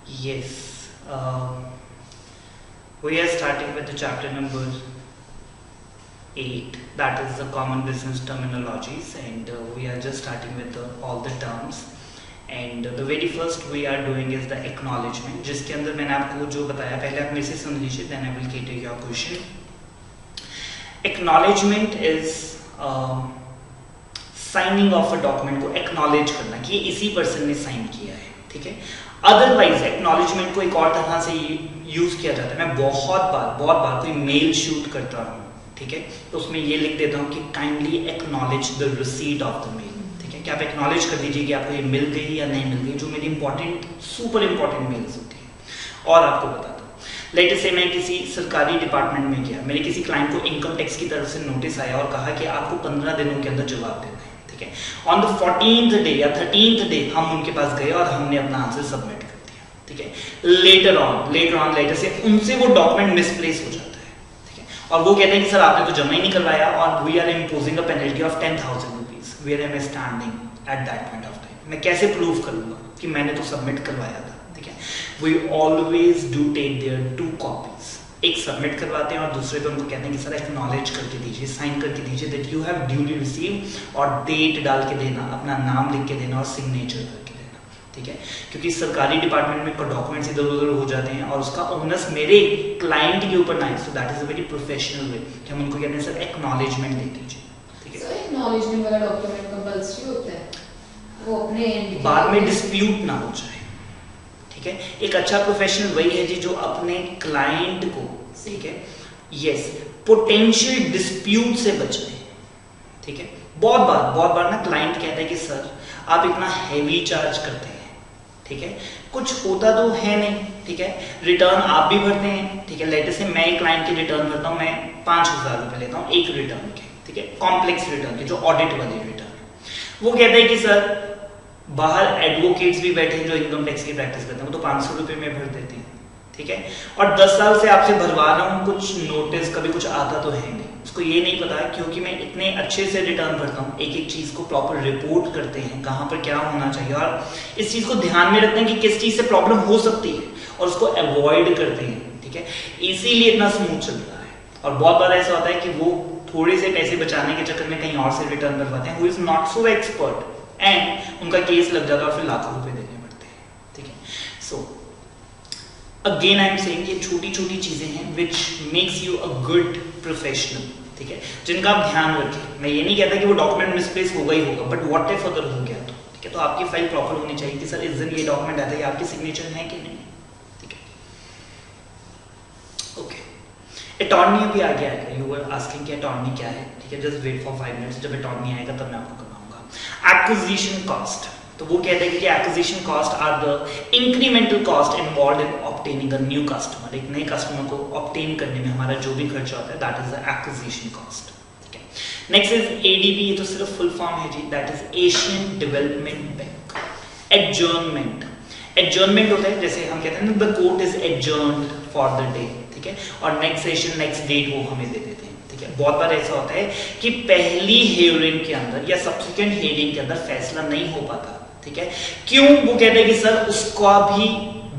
Yes, we are starting with the chapter number 8, that is the common business terminologies, and we are just starting with all the terms. And the very first we are doing is the acknowledgement, जिसके अंदर मैंने आपको जो बताया पहले आप मेरे से सुन लीजिए, then I will cater your question. Acknowledgement is signing of a document को एक्नॉलेज करना कि ये इसी पर्सन ने साइन किया है, ठीक है. अदरवाइज एक्नॉलेजमेंट को एक और तरह से यूज किया जाता है. मैं बहुत बार कोई मेल शूट करता हूँ, ठीक है, तो उसमें ये लिख देता हूँ कि kindly acknowledge the receipt of the mail, ठीक है, कि आप एक्नॉलेज कर दीजिए कि आपको ये मिल गई या नहीं मिल गई, जो मेरी इंपॉर्टेंट सुपर इंपॉर्टेंट मेल्स होती है. और आपको बताता हूँ, लेट से मैं किसी सरकारी डिपार्टमेंट में गया, मेरे किसी क्लाइंट को इनकम टैक्स की तरफ से नोटिस आया और कहा कि आपको 15 दिनों के अंदर जवाब देना है, ठीक है. ऑन द 14th डे या 13th डे हम उनके पास गए और हमने अपना आंसर सबमिट कर दिया, ठीक है. लेटर से उनसे वो डॉक्यूमेंट मिसप्लेस हो जाता है, ठीक है, और वो कहते हैं कि सर आपने तो जमा ही नहीं करवाया और we are imposing a penalty of 10,000 rupees. Where am I standing at that point of time. मैं कैसे प्रूव करूंगा कि मैंने तो सबमिट करवाया था, ठीक है. We always do take their 2 copies. एक सबमिट करवाते हैं और दूसरे पे उनको कहते हैं कि सर एक्नॉलेज करके दीजिए, साइन करके दीजिए that you have duly receive, और डेट डाल के देना, अपना नाम लिख के देना और सिग्नेचर करके देना, ठीक है. क्योंकि सरकारी डिपार्टमेंट में डॉक्यूमेंट्स इधर उधर हो जाते हैं और उसका ओनस मेरे क्लाइंट के ऊपर ना है, so that is a very professional way कि हम उनको कहते हैं सर एक्नॉलेजमेंट दे दीजिए, ठीक है. सर एक्नॉलेजमेंट वाला डॉक्यूमेंट कंपल्सरी होता है, वो अपने एंड बाद में डिस्प्यूट ना हो जाए, ठीक है. एक अच्छा प्रोफेशनल वही है जी जो अपने क्लाइंट को, ठीक है, यस, पोटेंशियल डिस्प्यूट से बचाए, ठीक है. बहुत बार ना क्लाइंट कहता है कि सर आप इतना हैवी चार्ज करते हैं, ठीक है, कुछ होता तो है नहीं, ठीक है, रिटर्न आप भी भरते हैं, ठीक है. लेटर से मैं क्लाइंट के रिटर्न भरता हूं, मैं 5,000 रुपए लेता हूं एक रिटर्न के, ठीक है, कॉम्प्लेक्स रिटर्न के, जो ऑडिट वाले रिटर्न है. वो कहता है कि सर बाहर एडवोकेट्स भी बैठे हैं जो इनकम टैक्स की प्रैक्टिस करते हैं, वो तो 500 रुपए में भर देते हैं, ठीक है, और 10 साल से आपसे भरवा रहा हूं, कुछ नोटिस कभी कुछ आता तो है नहीं. उसको ये नहीं पता है क्योंकि मैं इतने अच्छे से रिटर्न भरता हूं, एक एक चीज को प्रॉपर रिपोर्ट करते हैं कहां पर क्या होना चाहिए, और इस चीज को ध्यान में रखते हैं कि किस चीज से प्रॉब्लम हो सकती है और उसको अवॉइड करते हैं, ठीक है. इसीलिए इतना स्मूथ चल रहा है. और बहुत बार ऐसा होता है कि वो थोड़े से पैसे बचाने के चक्कर में कहीं और से रिटर्न भरवाते हैं, who is not so expert, and उनका केस लग जाता है और फिर लाखों रुपए देने पड़ते हैं, ठीक है. So again I am saying ये छोटी छोटी चीजें हैं which makes you a good professional, ठीक है, जिनका आप ध्यान रखें. मैं ये नहीं कहता कि वो डॉक्यूमेंट मिसप्लेस होगा ही होगा, बट व्हाट इफ अगर हो गया तो, ठीक है, तो आपकी फाइल प्रॉपर होनी चाहिए कि सर इस दिन ये डॉक्यूमेंट आता है, आपके सिग्नेचर है कि नहीं, ठीक है. ओके, अटॉर्नी अभी आगे आएगा. यू वर आस्किंग कि अटॉर्नी क्या है, ठीक है. जस्ट वेट फॉर 5 मिनट्स, जब अटॉर्नी आएगा तब मैं आपको करवाऊंगा. एक्विजिशन कॉस्ट, तो वो कहते हैं कि acquisition cost are the incremental cost involved in obtaining a new customer. एक नए कस्टमर को ऑब्टेन करने में हमारा जो भी खर्चा होता है, that is the acquisition cost, ठीक है. Next is ADB. ये तो सिर्फ फुल फॉर्म है जी, that is Asian Development Bank. Adjournment, adjournment होता है जैसे हम कहते हैं ना the court is adjourned for the day, ठीक है, और नेक्स्ट सेशन नेक्स्ट डेट वो हमें दे देते हैं, ठीक है. बहुत बार ऐसा होता है कि पहली हियरिंग के अंदर या सब्सिक्वेंट हियरिंग के अंदर फैसला नहीं हो पाता, ठीक है. क्यों? वो कहते हैं कि सर उसका भी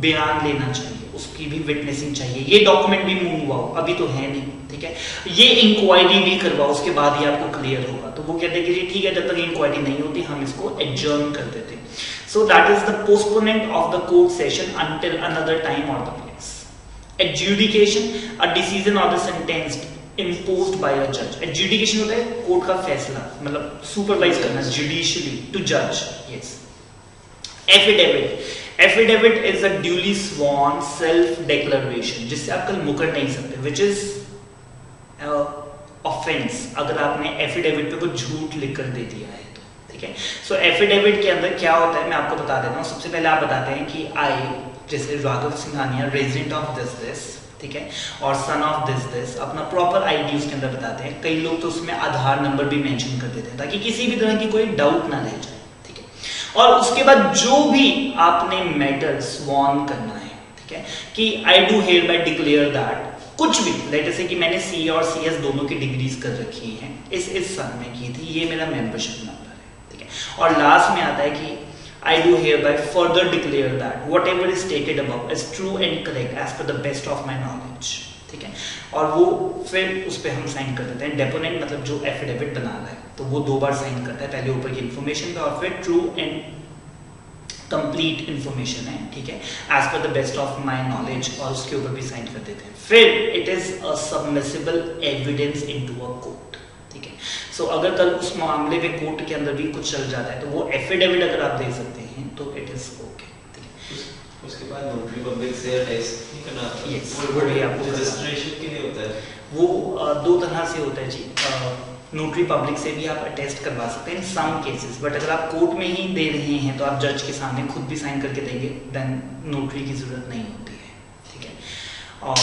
बयान लेना चाहिए, उसकी भी विटनेसिंग चाहिए, ये डॉक्यूमेंट भी मूव हुआ, अभी तो है नहीं, ठीक है, ये इंक्वायरी भी करवाओ, उसके बाद ही आपको क्लियर होगा. तो वो कहते हैं कि जी ठीक है, जब तक इंक्वायरी नहीं होती हम इसको एडजर्न कर देते हैं. So that is the postponement of the court session until another time और the place. Adjudication, a decision of the sentenced imposed by a judge. Adjudication होता है कोर्ट का फैसला, मतलब सुपरवाइज करना जुडिशियली टू जज. Yes. Affidavit is a duly sworn self declaration जिससे आप कल मुकर नहीं सकते, विच इज ऑफेंस अगर आपने एफिडेविट पे कुछ झूठ लिख कर दे दिया है तो, ठीक है. सो एफिडेविट के अंदर क्या होता है मैं आपको बता देता हूँ. सबसे पहले आप बताते हैं कि आई, जैसे Raghav Singhania, resident of this, ठीक है, और सन ऑफ दिस, अपना प्रॉपर आईडी उसके अंदर बताते हैं. कई लोग तो उसमें आधार नंबर भी मेंशन कर देते हैं ताकि किसी भी तरह की कोई डाउट ना रह जाए, ठीक है. और उसके बाद जो भी आपने मैटर स्वॉन करना है, ठीक है, कि I do here bye declare that कुछ भी, लेट से कि मैंने सी और सीएस दोनों की डिग्रीज कर रखी हैं, इस सन में की थी, ये मेरा मेंबरशिप नंबर है, ठीक है. और लास्ट में आता है कि I do hereby further declare that whatever is stated above is true and correct as per the best of my knowledge. ठीक है, और वो फिर उस पर हम साइन कर देते हैं. डेपोनेंट मतलब जो एफिडेविट बना रहा है, तो वो 2 बार साइन करता है, पहले ऊपर की इन्फॉर्मेशन पे और फिर ट्रू एंड कंप्लीट इन्फॉर्मेशन है. ठीक है, as per the best of my knowledge, और उसके ऊपर भी साइन कर देते हैं. फिर it is a submissible evidence into a court. ठीक है, सो अगर कल उस मामले में कोर्ट के अंदर भी कुछ चल जाता है तो वो एफिडेविट अगर आप दे सकते हैं तो इट इज ओके. उसके बाद नोटरी पब्लिक से अटेस्ट नहीं करना. यस, वो भी आपको रजिस्ट्रेशन के लिए होता है. वो 2 तरह से होता है जी. नोटरी पब्लिक से भी आप अटेस्ट करवा सकते हैं इन सम केसेस, बट अगर आप कोर्ट में ही दे रहे हैं तो आप जज के सामने खुद भी साइन करके देंगे, देन नोटरी की जरूरत नहीं होती है. ठीक है, और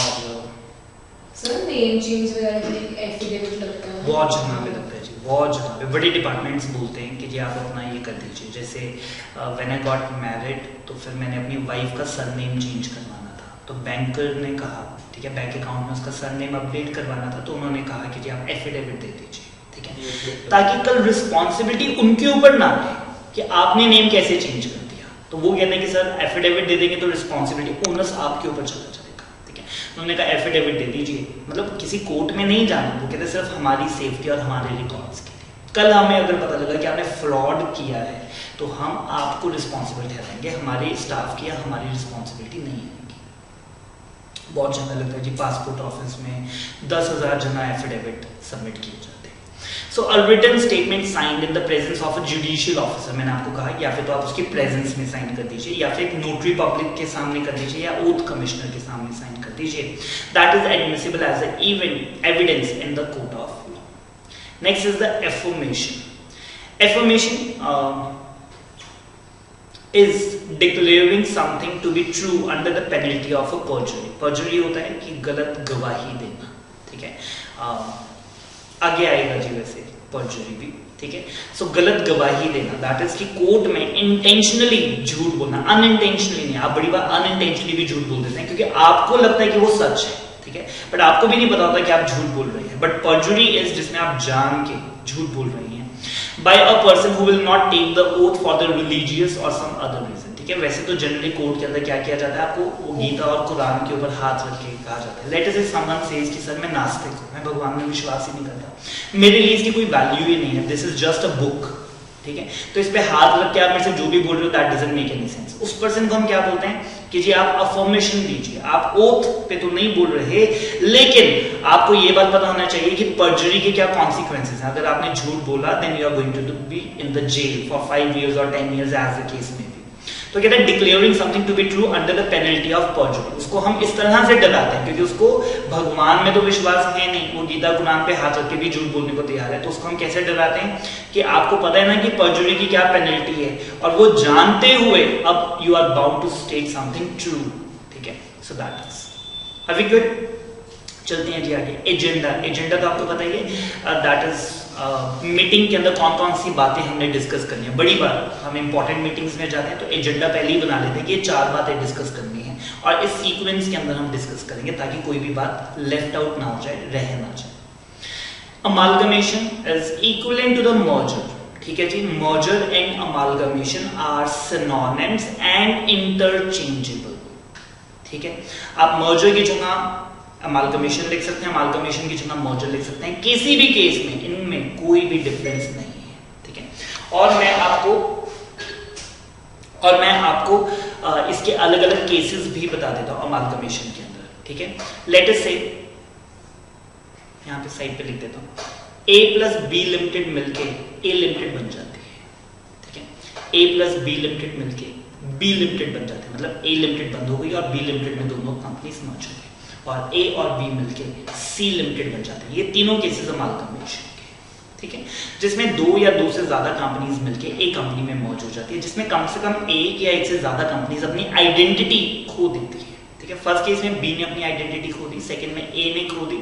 सर नेम चेंज वगैरह के लिए एफिडेविट लगता है. बहुत जगह पे लगता है जी, बहुत जगह पे. बड़े डिपार्टमेंट्स बोलते हैं कि जी आप अपना ये कर दीजिए. जैसे व्हेन आई गॉट मैरिड तो फिर मैंने अपनी वाइफ का सरनेम चेंज करवाना था, तो बैंकर ने कहा, ठीक है, बैंक अकाउंट में उसका सरनेम अपडेट करवाना था, तो उन्होंने कहा कि जी आप एफिडेविट दे दीजिए. ठीक है, ताकि कल रिस्पॉन्सिबिलिटी उनके ऊपर ना रहे कि आपने नेम कैसे चेंज कर दिया. तो वो कहते हैं कि सर एफिडेविट दे देंगे तो रिस्पॉन्सिबिलिटी ओनर्स आपके ऊपर चला जाएगा. ठीक है, उन्होंने कहा एफिडेविट दे दीजिए, मतलब किसी कोर्ट में नहीं जाना. वो कहते सिर्फ हमारी सेफ्टी और हमारे रिकॉर्ड्स के लिए. कल हमें अगर पता लगा कि आपने फ्रॉड किया है तो हम आपको रिस्पॉन्सिबल ठहराएंगे, हमारे स्टाफ की या हमारी रिस्पॉन्सिबिलिटी नहीं है. बहुत जगह लगता है जी, पासपोर्ट ऑफिस में 10,000 जना एफिडेविट सबमिट किए जाते हैं. So a written statement signed in the presence of a judicial officer, मैंने आपको कहा, या फिर तो आप उसकी प्रेजेंस में साइन कर दीजिए, या फिर एक नोटरी पब्लिक के सामने कर दीजिए, या ओथ कमिश्नर के सामने साइन कर दीजिए. That is admissible as a event evidence in the court of law. Next is the affirmation. Affirmation is declaring something to be true under the penalty of a perjury. perjury होता है कि गलत गवाही देना. ठीक है, आगे आएगा जी वैसे perjury भी. ठीक है, सो गलत गवाही देना, दैट इज कि कोर्ट में इंटेंशनली झूठ बोलना. अनइंटेंशनली नहीं, आप बड़ी बार अनइंटेंशनली भी झूठ बोल देते हैं क्योंकि आपको लगता है कि वो सच है. ठीक है, बट आपको भी नहीं पता होता कि आप झूठ बोल रहे हैं. बट perjury इज जिसमें आप जान के झूठ बोल रहे हैं by a person who will not take the oath for the religious or some other reason. ठीक है, वैसे तो जनरली कोर्ट के अंदर क्या किया जाता है, आपको वो गीता और कुरान के ऊपर हाथ रख के कहा जाता है. लेट अस से समवन सेज कि सर मैं नास्तिक हूं, मैं भगवान में विश्वास ही नहीं करता, मेरे लिए इसकी कोई वैल्यू ही नहीं है, this is just a book. ठीक है, तो इस पे हाथ रख के आप मेरे से जो भी बोल रहे हो that doesn't make any sense. उस पर्सन को हम क्या बोलते हैं कि जी आप अफर्मेशन दीजिए, आप ओथ पे तो नहीं बोल रहे, लेकिन आपको ये बात पता होना चाहिए कि पर्जरी के क्या कॉन्सिक्वेंसेस हैं. अगर आपने झूठ बोला then you are going to be in the jail for 5 years और 10 years एज द केस में भी. तो कहते हैं declaring something to be true under the penalty of perjury. उसको हम इस तरह से डराते हैं क्योंकि उसको भगवान में तो विश्वास है नहीं, वो गीता कुरान पे हाथ रख के भी झूठ बोलने को तैयार है. तो उसको हम कैसे डराते हैं कि आपको पता है ना कि पर्जुरी की क्या पेनल्टी है, और वो जानते हुए अब you are bound to state something true. ठीक है, सो दैट इज अभी गुड. चलते हैं जी आगे. एजेंडा तो आपको पता ही है, दैट इज मीटिंग के अंदर कौन कौन सी बातें हमने डिस्कस करनी है. बड़ी बार हम इंपॉर्टेंट मीटिंग्स में जाते हैं तो एजेंडा पहले ही बना लेते हैं कि ये 4 बातें डिस्कस करनी है, और इस सीक्वेंस के अंदर हम डिस्कस करेंगे ताकि कोई भी बात लेफ्ट आउट ना हो जाए, रह ना जाए. Amalgamation is equivalent to the merger. ठीक है जी, merger and amalgamation are synonyms and interchangeable. ठीक है, आप मर्जर की जगह अमालगमेशन लिख सकते हैं, अमालगमेशन की जगह मर्जर लिख सकते हैं. किसी भी केस में इनमें कोई भी डिफरेंस नहीं है. ठीक है, और मैं आपको इसके अलग अलग केसेस भी बता देता हूं अमालगमेशन के अंदर. ठीक है, लेट अस से यहां पे साइड पे लिख देता हूं, A प्लस बी लिमिटेड मिलके A लिमिटेड बन जाती है. ठीक है, A प्लस बी लिमिटेड मिलके B लिमिटेड बन जाती है, मतलब A लिमिटेड बंद हो गई और B लिमिटेड में दोनों कंपनीज मर्ज हो गई, और A और B मिलके C लिमिटेड बन जाते हैं. ये तीनों केसेस अमालगमेशन के. ठीक है, जिसमें 2 या 2 से ज्यादा कंपनीज मिलके एक कंपनी में मर्ज हो जाती है, जिसमें कम से कम एक या एक से ज्यादा कंपनीज अपनी आइडेंटिटी खो देती है. ठीक है, फर्स्ट केस में B ने अपनी आइडेंटिटी खो दी, सेकंड में A ने खो दी,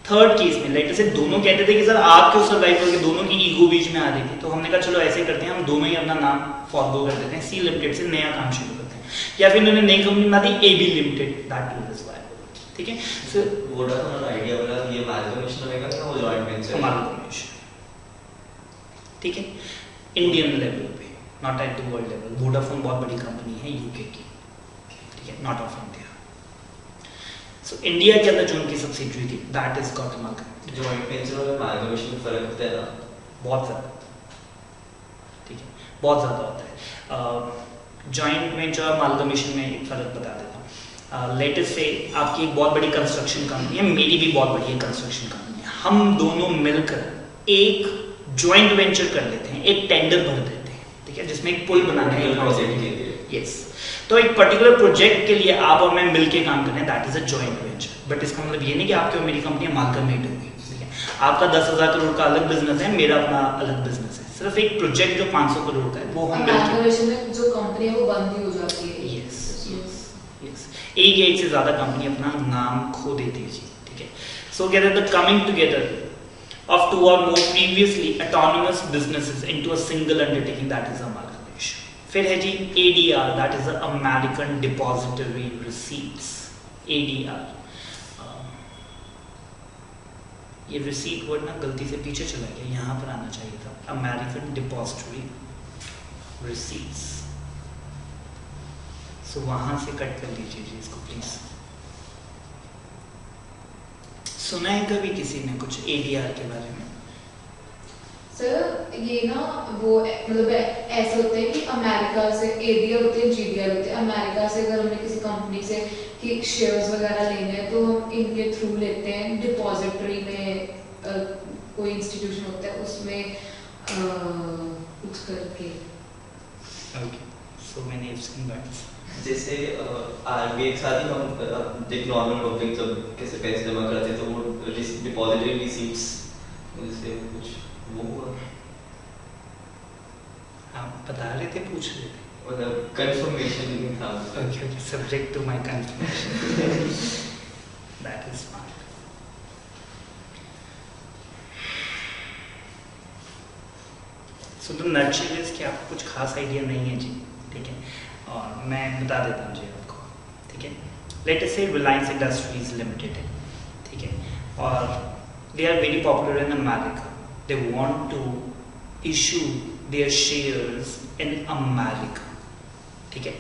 थर्ड केस में लेटर से दोनों कहते थे कि सर आप क्यों सर्वाइव करोगे, दोनों की ईगो बीच में आ रही थी. तो हमने कहा चलो ऐसे करते हैं, हम दोनों ही अपना नाम फॉरगो कर देते हैं, C लिमिटेड से नया काम शुरू करते हैं, या फिर उन्होंने नई कंपनी बना दी AB limited, that two is viable. ठीक है, सो वो हमारा आइडिया वाला ये अमालगमेशन होगा कि वो जॉइंट वेंचर अमालगमेशन. ठीक है, इंडियन लेवल पे not at the world level. Vodafone बहुत बड़ी कंपनी है यूके की, ठीक है, not of India. So India के अंदर जो उनकी सब्सिडरी थी that is got amalgamated. Joint venture और अमालगमेशन में फर्क होता है ना? बहुत ज़्यादा, ठीक है, बहुत ज़्यादा होता है। जॉइंट वेंचर और अमालगमेशन में एक फ़र्क बता देता हूँ। लेटेस्ट से आपकी एक बहुत बड़ी कंस्ट्रक्शन कंपनी है, मेरी भी बहुत बड़ी कंस्ट्रक्शन कंपनी है, हम दोनों मिलकर एक जॉइंट वेंचर कर लेते हैं, एक टेंडर भर देते हैं, ठीक है, जिसमें एक पुल बनाना है प्रोजेक्ट के लिए। यस, तो एक पर्टिकुलर प्रोजेक्ट के लिए आप और मैं मिलके काम कर रहे हैं, that is a joint venture. But इसका मतलब ये नहीं कि आपकी और मेरी कंपनी अमालगमेट होगी, ठीक है। आपका 10,000 करोड़ का अलग बिजनेस है, मेरा अपना अलग बिजनेस है। सिर्फ एक प्रोजेक्ट जो 500 करोड़ का है वो हम अमालगमेशन में जो कंपनी है वो बंद ही हो जाती है। यस यस, एक या एक से ज्यादा कंपनी अपना नाम खो देती है जी, ठीक है। सो कहते हैं the coming together of two or more previously autonomous businesses into a single undertaking, that is amalgamation. फिर है जी ADR, that is the American Depository Receipts, ADR। ये रिसीट वर्ड ना गलती से पीछे चला गया, यहाँ पर आना चाहिए था, American Depository Receipts। सो वहां से कट कर लीजिए जी इसको प्लीज। सुना है कभी किसी ने कुछ ADR के बारे में? सर ये ना वो मतलब ऐसे होते हैं कि अमेरिका से ADR होते हैं, GDR होते हैं। अमेरिका से अगर हमें किसी कंपनी से कि शेयर्स वगैरह लेने हैं तो हम इनके थ्रू लेते हैं। डिपॉजिटरी में कोई इंस्टीट्यूशन होता है उसमें कुछ करके। Okay, so many ifs and buts. जैसे RBI के साथ ही हम एक नॉर्मल पब्लिक जब कैसे पैसे जमा करते हैं तो वो डिपॉजिटरी रिसीट्स जैसे कुछ वो हुआ। आप बता रहे थे, पूछ रहे थे? मतलब कंफर्मेशन नहीं था। Okay okay, subject to my confirmation, that is fine. So the nutshell is कि आपको कुछ खास आइडिया नहीं है जी, ठीक है, और मैं बता देता हूँ जी आपको, ठीक है। लेट अस से रिलायंस इंडस्ट्रीज लिमिटेड है, ठीक है, और they are very popular in America. They want to issue their shares in America, ठीक है।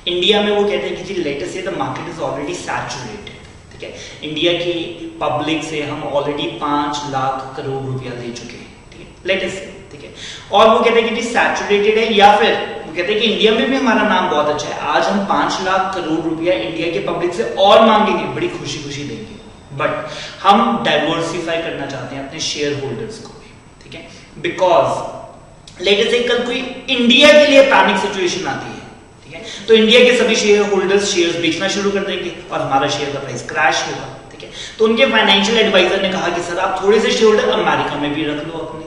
इंडिया में वो कहते हैं कि जी लेट अस से the market is already saturated, ठीक है। इंडिया की पब्लिक से हम ऑलरेडी 5 लाख करोड़ रुपया दे चुके हैं, ठीक है, लेट अस से, ठीक है। और वो कहते हैं कि जी सैचुरेटेड है, या फिर कहते हैं कि इंडिया में भी हमारा नाम बहुत अच्छा है, आज हम 5 लाख करोड़ रुपया इंडिया के पब्लिक से और मांगेंगे, बड़ी खुशी खुशी देंगे, बट हम डाइवर्सिफाई करना चाहते हैं अपने शेयर होल्डर्स को भी, ठीक है। बिकॉज लेट अस से कल कोई इंडिया के लिए पैनिक सिचुएशन आती है, ठीक है, तो इंडिया के सभी शेयर होल्डर्स शेयर्स बेचना शुरू कर देंगे और हमारा शेयर का प्राइस क्रैश होगा, ठीक है। तो उनके फाइनेंशियल एडवाइजर ने कहा कि सर आप थोड़े से शेयर होल्डर अमेरिका में भी रख लो अपने,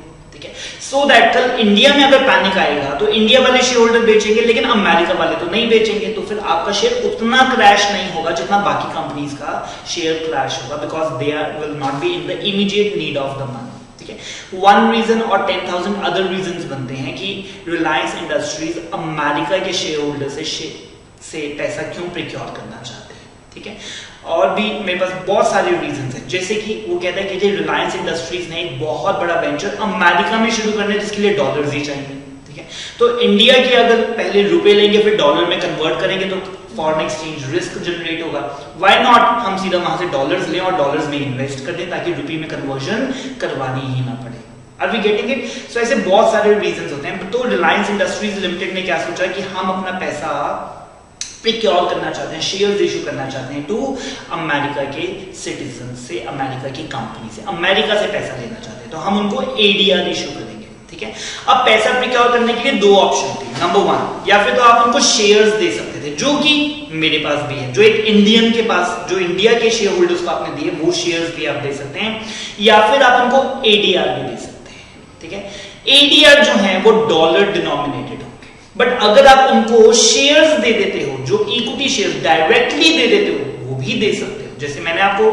सो दैट कल इंडिया में अगर पैनिक आएगा तो इंडिया वाले शेयर होल्डर बेचेंगे लेकिन अमेरिका वाले तो नहीं बेचेंगे, तो फिर आपका शेयर उतना क्रैश नहीं होगा जितना बाकी कंपनीज का शेयर क्रैश होगा, because they are will not be in the immediate need of the money, ठीक है। वन रीजन और 10,000 अदर रीजंस बनते हैं कि रिलायंस इंडस्ट्रीज अमेरिका के शेयर होल्डर से पैसा क्यों प्रिक्योर करना चाहते हैं, ठीक है। और भी मेरे पास बहुत सारे रीजंस हैं, जैसे कि वो कहता है कि रिलायंस इंडस्ट्रीज ने एक बहुत बड़ा वेंचर अमेरिका में शुरू करना है जिसके लिए डॉलर्स ही चाहिए, ठीक है। तो इंडिया की अगर पहले रुपए लेंगे फिर डॉलर में कन्वर्ट करेंगे तो फॉरेन एक्सचेंज रिस्क जनरेट होगा। व्हाई नॉट हम सीधा वहां से डॉलर्स लें और डॉलर्स में इन्वेस्ट कर दें ताकि रुपये में कन्वर्जन करवानी ही ना पड़े। Are we getting it? So ऐसे बहुत सारे रीजंस होते हैं। तो रिलायंस इंडस्ट्रीज लिमिटेड ने क्या सोचा कि हम अपना पैसा प्रिक्योर करना चाहते हैं, शेयर्स इशू करना चाहते हैं टू अमेरिका के सिटीजन से, अमेरिका की कंपनी से, अमेरिका से पैसा लेना चाहते हैं, तो हम उनको ADR इशू करेंगे, ठीक है। अब पैसा प्रिक्योर करने के लिए 2 ऑप्शन थे। नंबर 1, या फिर तो आप उनको शेयर्स दे सकते थे, जो कि मेरे पास भी है, जो एक इंडियन के पास, जो इंडिया के शेयर होल्डर्स को आपने दिए वो शेयर्स भी आप दे सकते हैं, या फिर आप उनको ADR भी दे सकते हैं, ठीक है। ADR जो है वो डॉलर डिनोमिनेटेड होंगे, बट अगर आप उनको शेयर्स दे देते हो, जो इक्विटी शेयर्स डायरेक्टली दे देते हो, वो भी दे सकते हो। जैसे मैंने आपको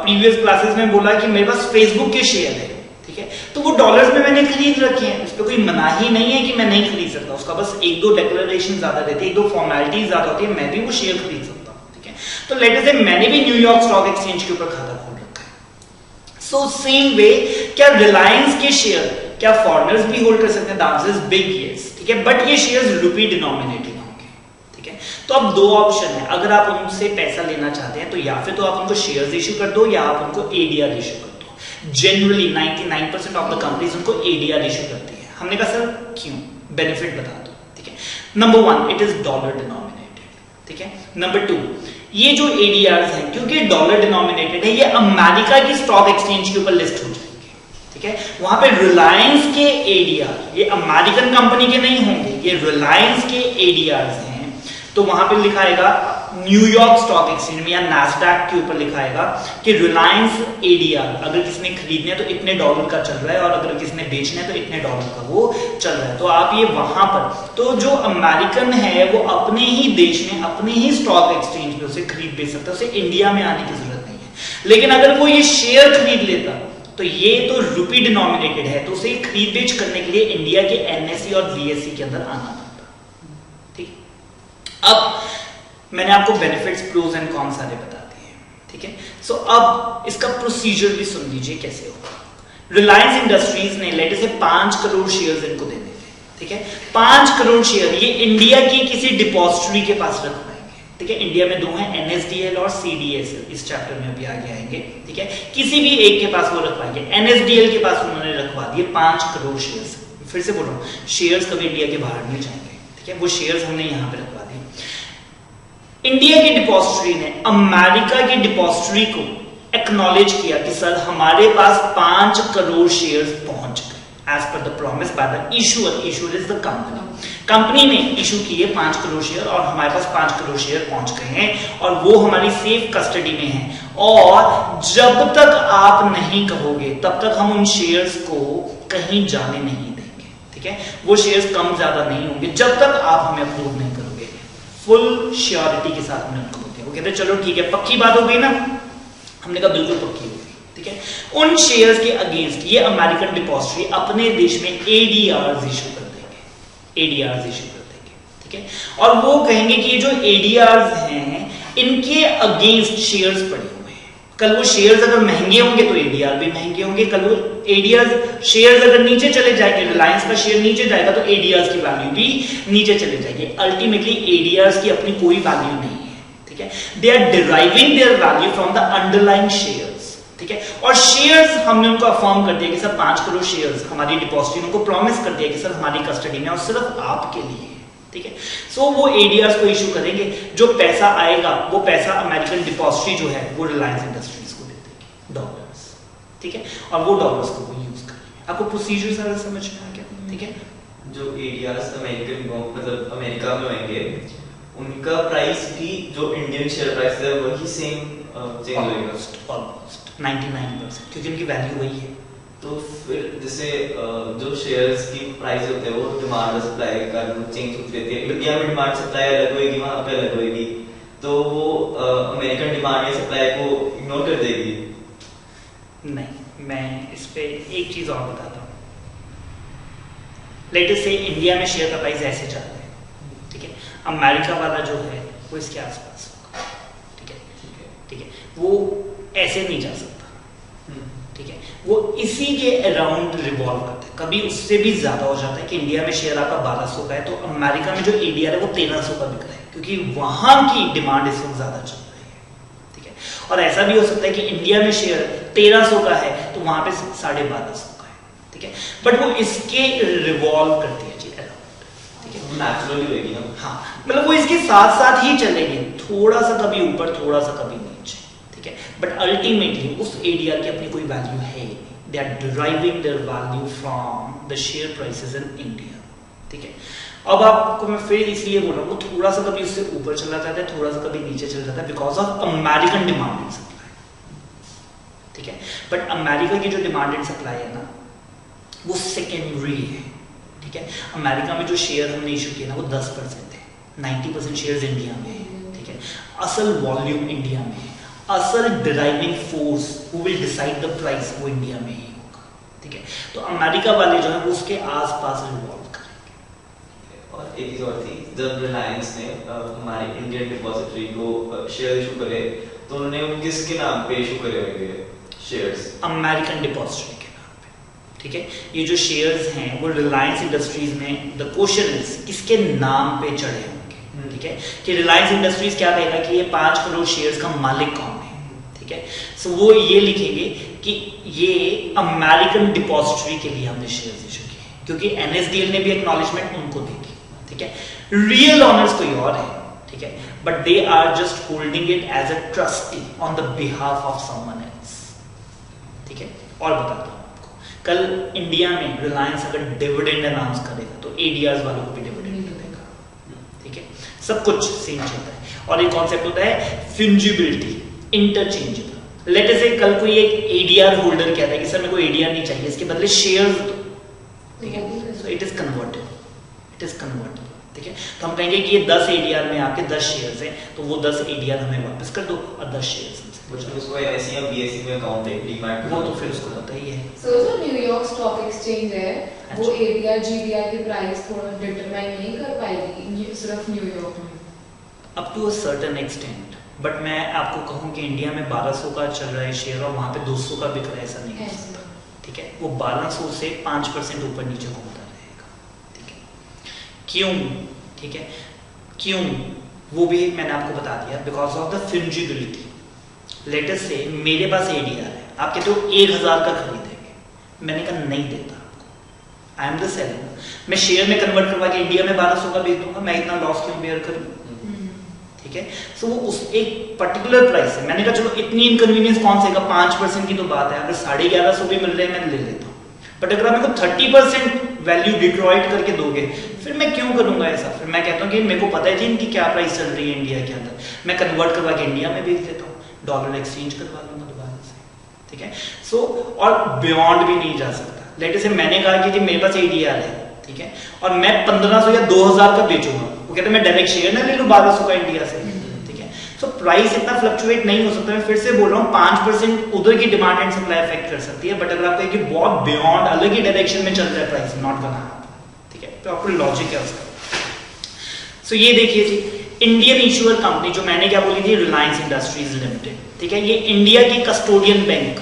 प्रीवियस क्लासेस में बोला कि मेरे पास फेसबुक के शेयर है, ठीक है, तो वो डॉलर्स में मैंने खरीद रखे हैं, उस पर कोई मनाही नहीं है कि मैं नहीं खरीद सकता, उसका बस 1-2 डिक्लेरेशन ज्यादा रहती है, 1-2 फॉर्मेलिटीज ज्यादा होती है, मैं भी वो शेयर खरीद सकता हूँ, ठीक है। तो लेट अस से मैंने भी न्यूयॉर्क स्टॉक एक्सचेंज के ऊपर खाता खोल रखा है। सो सेम वे क्या रिलायंस के शेयर क्या फॉरेनर्स भी होल्ड कर सकते हैं? The answer is big yes, ठीक है, बट ये शेयर्स रुपी डिनोमिनेटेड होंगे, ठीक है। तो अब दो ऑप्शन है, अगर आप उनसे पैसा लेना चाहते हैं तो या फिर तो आप उनको शेयर्स इशू कर दो या आप उनको एडीआर इशू कर दो। जनरली 99% ऑफ द कंपनीज उनको एडीआर इशू करती है। हमने कहा सर क्यों, बेनिफिट बता दो, ठीक है। Number 1 it is dollar denominated, ठीक है। नंबर 2 ये जो एडीआर्स हैं क्योंकि डॉलर डिनोमिनेटेड है, ये अमेरिका की स्टॉक एक्सचेंज के ऊपर लिस्ट हो जाएंगे, ठीक है। वहां पे रिलायंस के एडीआर ये अमेरिकन कंपनी के नहीं होंगे, ये रिलायंस के एडीआर्स हैं। तो वहां पे लिखा आएगा न्यूयॉर्क स्टॉक एक्सचेंज में या नैस्डैक के ऊपर लिखा आएगा कि रिलायंस एडीआर अगर किसने खरीदने है तो इतने डॉलर का चल रहा है और अगर किसने बेचना है तो इतने डॉलर का वो चल रहा है। तो आप ये वहां पर, तो जो अमेरिकन है वो अपने ही देश में अपने ही स्टॉक एक्सचेंज पे उसे खरीद बेच सकता है, उसे इंडिया में आने की जरूरत नहीं है। लेकिन अगर वो ये शेयर खरीद लेता तो ये तो रुपी डिनोमिनेटेड है, तो उसे खरीद बेच करने के लिए इंडिया के एनएसई और बीएसई के अंदर आना पड़ता, ठीक। अब मैंने आपको बेनिफिट्स, प्रोज एंड कॉन्स सारे बता दिए, ठीक है। सो अब इसका प्रोसीजर भी सुन लीजिए कैसे होगा। रिलायंस इंडस्ट्रीज ने लेट से 5 करोड़ शेयर्स इनको देने थे, ठीक है। 5 करोड़ शेयर ये इंडिया की किसी डिपॉजिटरी के पास रखवाएंगे, ठीक है। इंडिया में दो हैं, एनएसडीएल और सीडीएसएल, इस चैप्टर में अभी आगे आएंगे, ठीक है। किसी भी एक के पास वो रखवाएंगे। एनएसडीएल के पास उन्होंने रखवा दिए 5 करोड़ शेयर्स। फिर से बोल रहा हूं, शेयर्स कभी इंडिया के बाहर नहीं जाएंगे, ठीक है। वो शेयर्स हमने यहां पे रखवा दिए। इंडिया की डिपॉजिटरी ने अमेरिका की डिपॉजिटरी को एक्नॉलेज किया कि सर हमारे पास 5 करोड़ शेयर्स पहुंच गए as per the promise by the issuer. Issuer is the company. Company ने इशू किए 5 करोड़ शेयर और हमारे पास 5 करोड़ शेयर पहुंच गए हैं और वो हमारी सेफ कस्टडी में है और जब तक आप नहीं कहोगे तब तक हम उन शेयर्स को कहीं जाने नहीं देंगे, ठीक है। वो शेयर्स कम ज्यादा नहीं होंगे जब तक आप हमें अप्रूव नहीं करोगे। फुल श्योरिटी के साथ हमने उनको दिया। वो कहते चलो ठीक है, पक्की बात हो गई ना। हमने कहा बिल्कुल पक्की हो गई, ठीक है। उन शेयर्स के अगेंस्ट ये अमेरिकन डिपॉजिटरी अपने देश में एडीआर इशू कर देंगे, एडीआर इशू कर देंगे, ठीक है। और वो कहेंगे कि ये जो एडीआर हैं इनके अगेंस्ट शेयर्स पड़े हुए हैं, कल वो शेयर्स अगर महंगे होंगे तो एडीआर भी महंगे होंगे, कल वो एडीआर शेयर्स अगर नीचे चले जाएंगे, रिलायंस का शेयर नीचे जाएगा तो एडीआर की वैल्यू भी नीचे चले जाएगी। अल्टीमेटली एडीआर की अपनी कोई वैल्यू नहीं है, ठीक है। They are deriving their value from the underlying shares, ठीक है। और शेयर्स हमने उनको अफर्म कर दिया कि सर 5 करोड़ शेयर्स हमारी डिपॉजिटरी ने उनको प्रॉमिस कर दिया कि सर हमारी कस्टडी में और सिर्फ आपके लिए, ठीक है। सो वो एडीआर को इशू करेंगे, जो पैसा आएगा वो पैसा अमेरिकन डिपॉजिटरी जो है वो रिलायंस इंडस्ट्रीज को दे देगी, डॉलर्स, ठीक है। और वो डॉलर्स को वो यूज करेंगे। आपको प्रोसीजर सारा समझ में आ गया, ठीक है। जो एडीआर्स अमेरिकन मतलब अमेरिका में होंगे उनका प्राइस भी जो इंडियन शेयर प्राइस है वही सेम चेंज होगा ऑलमोस्ट 99%, क्योंकि उनकी वैल्यू वही है। तो फिर जैसे जो शेयर्स की प्राइस होते हैं वो डिमांड और सप्लाई का चेंज होती रहती है। इंडिया में डिमांड सप्लाई अलग होगी, वहां पे अलग होगी, तो वो अमेरिकन डिमांड या सप्लाई को इग्नोर कर देगी। नहीं, मैं इस पे एक चीज और बताता हूँ। लेट अस से इंडिया में शेयर का प्राइस ऐसे चल रहा है, ठीक है। अमेरिका वाला जो है वो इसके आसपास होगा, ठीक है, ठीक है। वो ऐसे नहीं जा सकता, ठीक है। वो इसी के अराउंड रिवॉल्व करता है, कभी उससे भी ज्यादा हो जाता है कि इंडिया में शेयर आपका 1200 का है तो अमेरिका में जो एडीआर है वो 1300 का बिक रहा है, क्योंकि वहां की डिमांड इस वक्त ज्यादा चल रही है, ठीक है। और ऐसा भी हो सकता है कि इंडिया में शेयर 1300 का है तो वहां पे 1250 का है, ठीक है। बट वो इसके रिवॉल्व करती है जी अराउंड, ठीक है। नेचुरली होगी ना, हाँ, मतलब वो इसके साथ साथ ही चलेगी, थोड़ा सा कभी ऊपर थोड़ा सा कभी नीचे, ठीक है। बट अल्टीमेटली उस एडीआर की अपनी कोई वैल्यू है ही नहीं। They are deriving their value from the share prices in India, ठीक है। अब आपको मैं फिर इसलिए बोल रहा हूँ, वो थोड़ा सा कभी उससे ऊपर चला जाता है, थोड़ा सा कभी नीचे चला जाता है, because of American demand and supply, ठीक है। बट अमेरिका की जो डिमांड एंड सप्लाई है ना वो सेकेंडरी है, ठीक है। अमेरिका में जो शेयर हमने इशू किया ना वो 10% है, 90% शेयर्स इंडिया में है, ठीक है। असल वॉल्यूम इंडिया में है, असल deriving force who will decide the price वो इंडिया में ही होगा, ठीक है। तो अमेरिका वाले जो है वो उसके आसपास रिवॉल्व करेंगे। और एक चीज और थी, जब रिलायंस ने हमारी इंडियन डिपॉजिटरी को शेयर इशू करे तो उन्होंने किसके नाम पे इशू करे होंगे शेयर्स? अमेरिकन डिपॉजिटरी के नाम पे, ठीक है। ये जो शेयर्स हैं वो रिलायंस इंडस्ट्रीज में, द क्वेश्चन इज किसके नाम पे चढ़े होंगे, ठीक है, कि रिलायंस इंडस्ट्रीज क्या कहेगा कि ये 5 करोड़ शेयर्स का मालिक कौन है, ठीक है। सो वो ये लिखेंगे कि ये अमेरिकन डिपॉजिटरी के लिए हमने शेयर्स इशू किए, क्योंकि एनएसडीएल ने भी एक्नॉलेजमेंट उनको दी, ठीक है। रियल ऑनर्स कोई और है, ठीक है, but they are just holding it as a trustee on the behalf of someone else, ठीक है। और बताता हूं आपको, कल इंडिया में रिलायंस अगर डिविडेंड अनाउंस करेगा तो एडीआर वालों को भी डिविडेंड देगा, ठीक है। सब कुछ सेम चलता है। और एक कॉन्सेप्ट होता है फंजिबिलिटी, इंटरचेंजेबल। लेट अस से कल कोई एक एडीआर होल्डर कहता है कि सर मेरे को एडीआर नहीं चाहिए, इसके बदले शेयर्स दो, ठीक है, so it is convertible, it is convertible, ठीक है। तो हम कहेंगे कि ये 10 एडीआर में आपके 10 शेयर्स हैं, तो वो 10 एडीआर हमें वापस कर दो और 10 शेयर्स उसको एनएसई या बीएसई में अकाउंट है, डीमैट वो तो फिर उसको पता ही है। सो जो न्यूयॉर्क स्टॉक एक्सचेंज है वो एडीआर जीडीआर की प्राइस थोड़ा डिटरमाइन नहीं कर पाएगी सिर्फ न्यूयॉर्क में? Up to a certain extent, but मैं आपको कहूं कि इंडिया में 1200 का चल रहा है शेयर और वहां पे 200 का बिक रहा है, ऐसा नहीं हो सकता, ठीक है। वो 1200 से 5% ऊपर नीचे घूमता रहेगा, ठीक है। क्यों, ठीक है, क्यों, वो भी मैंने आपको बता दिया, because of the fungibility. Let us say मेरे पास एडीआर है, आप कहते हो 1000 का खरीदेंगे, मैंने कहा नहीं देता आपको, आई एम द सेलर, मैं शेयर में कन्वर्ट करवा के इंडिया में 1200 का बेच दूंगा, मैं इतना लॉस क्यों बेयर करूं, ठीक है। सो वो उस एक पर्टिकुलर प्राइस है, मैंने कहा चलो इतनी इनकन्वीनियंस कौन से का, 5% की तो बात है, अगर 1150 भी मिल रहे हैं मैं ले लेता हूँ, बट अगर आप मेरे को 30% वैल्यू डिट्रॉइट करके दोगे फिर मैं क्यों करूंगा ऐसा। फिर मैं कहता हूँ कि मेरे को पता है जी इनकी क्या प्राइस चल रही है इंडिया के अंदर, मैं कन्वर्ट करवा के इंडिया में बेच देता हूँ, डॉलर एक्सचेंज करवा लूंगा दोबारा से, ठीक है। सो और बियॉन्ड भी नहीं जा सकता। लेट अस से मैंने कहा कि जी मेरे पास एडीआर है, ठीक है, और मैं 1500 या 2000 का बेचूंगा, वो कहते हैं मैं डायरेक्ट शेयर ना ले लूं 1200 का इंडिया से, ठीक है। सो प्राइस इतना फ्लक्चुएट नहीं हो सकता। मैं फिर से बोल रहा हूँ 5% उधर की डिमांड एंड सप्लाई अफेक्ट कर सकती है, बट अगर आप कहें कि बहुत बियॉन्ड अलग ही डायरेक्शन में चल रहा है प्राइस, नॉट गोना हैपन, ठीक है। प्रॉपर लॉजिक है उसका। सो ये देखिए जी, इंडियन इशूअर कंपनी जो मैंने क्या बोली थी, रिलायंस इंडस्ट्रीज लिमिटेड, ठीक है, ये इंडिया की कस्टोडियन बैंक,